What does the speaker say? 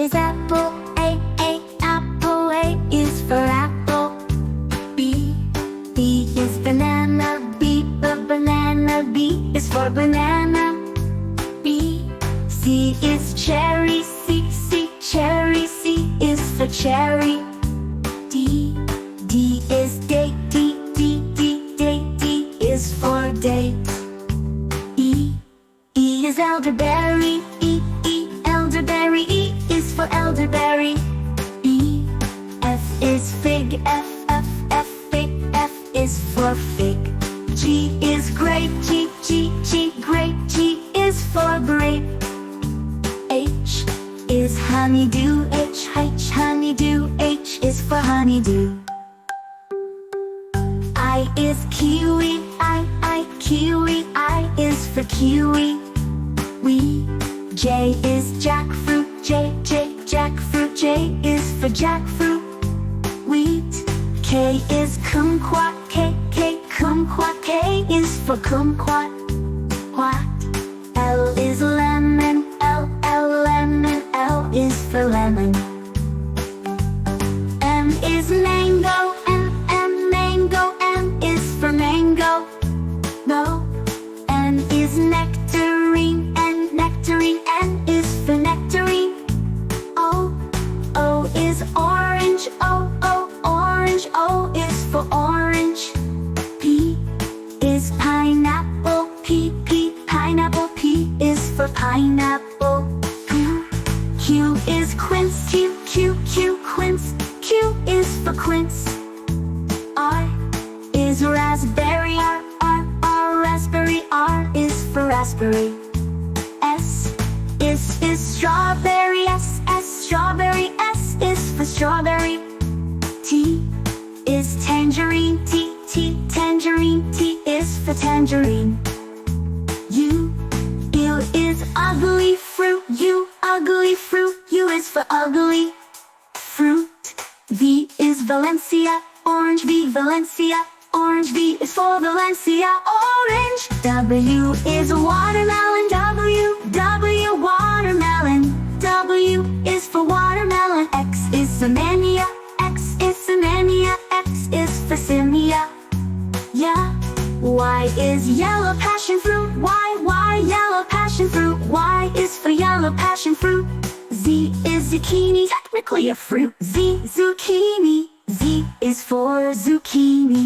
is apple, A, apple. A is for apple. B is banana, banana. B is for banana. B, C is cherry, C, cherry. C is for cherry. D is date, date. D is for date. E is elderberry, E, elderberry. E is for elderberry. F is fig, F, fig. F is for fig. G is grape, G, grape. G is for grape. H is honeydew, H, honeydew. H is for honeydew. I is kiwi, I, kiwi. I is for kiwi. J is jackfruit, J, jackfruit. J is for jackfruit. Wheat. K is kumquat, K, kumquat. K is for kumquat. What? L is lemon, L, lemon. L is for lemon. M is mango, M, mango. M is for mango. No. N is nectarine, nectarine. N is for nectarine. O is orange, O, orange. O is for orange. P is pineapple, P, pineapple. P is for pineapple. Q is quince, Q, quince. Q is for quince. R is raspberry, R, raspberry. R is for raspberry. S is strawberry, S, strawberry. S is for strawberry. T is tangerine, T, tangerine. T is for tangerine. U is ugly fruit, U, ugly fruit. U is for ugly fruit. V is Valencia, orange. V, Valencia, orange. V is for Valencia, orange. W is watermelon, W, watermelon. W is for watermelon. X is Samania, X is Samania. X is for Simia. Yeah. Y is yellow passion fruit, Y, yellow passion fruit. Y is for yellow passion fruit. Z is zucchini, technically a fruit. Z, zucchini. Z is for zucchini.